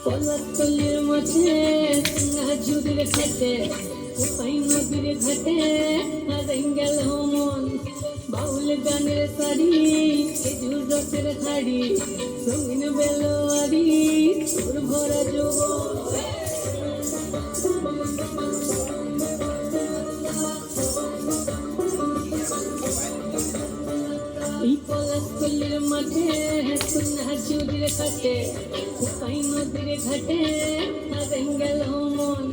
পলাতলির মাঝে ঝুড়ির ঘাটে কোপাই নদীর ঘাটে হারাই গেল মন বাউল গানের শাড়ি খেজুর রসের হাড়ি রঙিন বেলোয়ারি তোর ভরা যৌবন এই পলাতলির মাঠে ঝুড়ির ঘাটে কোপাই নদীর ঘাটে হারাই গেল মন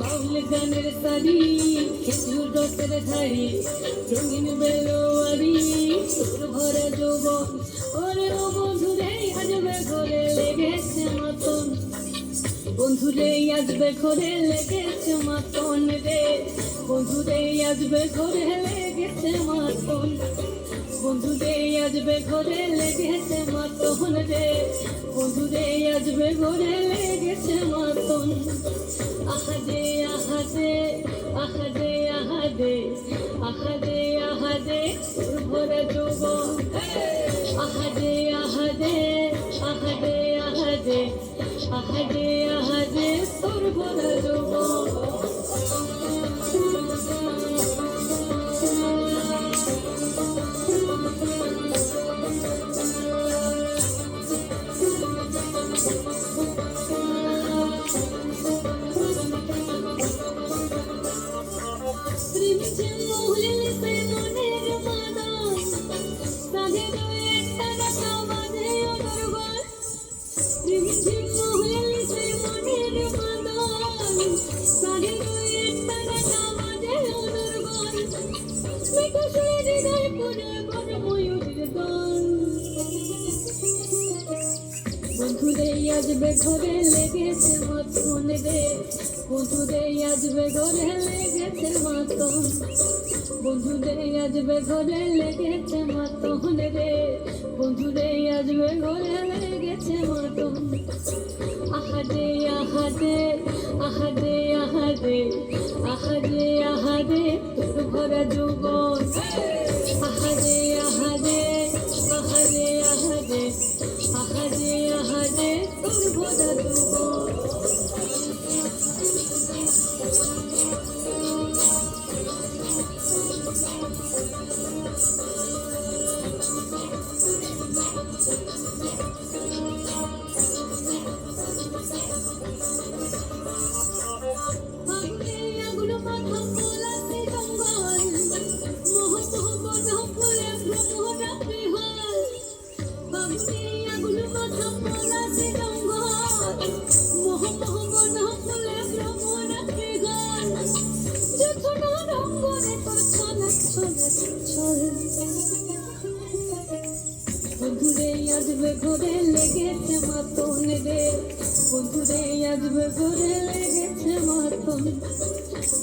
বাউল গানের শাড়ি খেজুর রসের ধাড়ি রঙিন বেলোয়ারি তোর ভরা যৌবন ওরে ও বন্ধুরে আসবে ঘরে লেগেছে মতন বন্ধুরে আসবে ঘরে লেগেছে মতন রে বন্ধুরে আসবে ঘরে লেগেছে মতন বন্ধুরে আসবে ঘরে লেগেছে মতন রে বন্ধুরে আসবে ঘরে লেগেছে মতন আহাদে আহাদে আহাদে আহাদে আহাদে আহাদে তোর ভরা যৌবন আহাদে আহাদে আহাদে আহাদে আহাদে আহাদে তোর ভরা যৌবন বন্ধুরে আসবে ঘরে লেগেছে মতন রে বন্ধুরে আসবে ঘরে লেগেছে মতন বন্ধুরে আসবে ঘরে লেগেছে মতন রে বন্ধুরে আসবে ঘরে লেগেছে মতন আহাদে আহাদে আহাদে আহাদে আহাদে আহাদে তোর ভরা যৌবন আহাদে আহাদে আহাদে আহাদে আহাদে আহাদে তোর ভরা যৌবন বন্ধুরে আসবে ঘরে লেগেছে মতন রে বন্ধুরে আসবে ঘরে লেগেছে মতন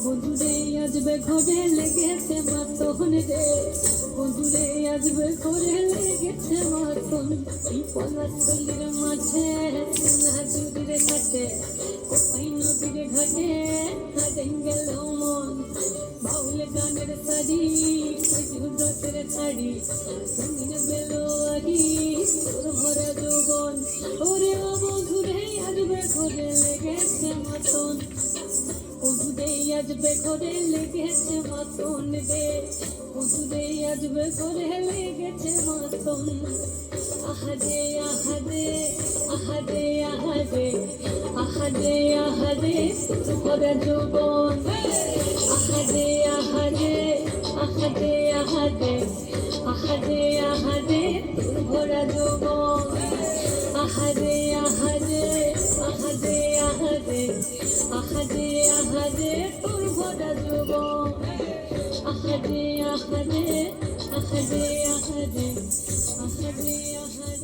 বন্ধুরে আসবে ঘরে লেগেছে মতন রে বন্ধুরে আসবে ঘরে লেগেছে মতন এই পলাতলির মাঝে ঝুড়ির ঘাটে কোপাই নদীর ঘাটে হারাই গেল মন বাউল গানের শাড়ি খেজুর রসের হাড়ি রঙিন বেলোয়ারি তোর ভরা যৌবন ওরে ও বন্ধুরে আসবে ঘরে লেগেছে মতন বন্ধুরে আসবে ঘরে লেগেছে মতন রে বন্ধুরে আসবে ঘরে লেগেছে মতন আহাদে আহাদে আহাদে আহাদে আহাদে আহাদে তোর ভরা যৌবন আহাদে আহাদে আহাদে আহাদে আহাদে আহাদে তোর ভরা যৌবন আহাদে আহাদে আহাদে আহাদে আহাদে আহাদে তোর ভরা যৌবন আহাদে আহাদে আহাদে আহাদে আহাদে আহাদে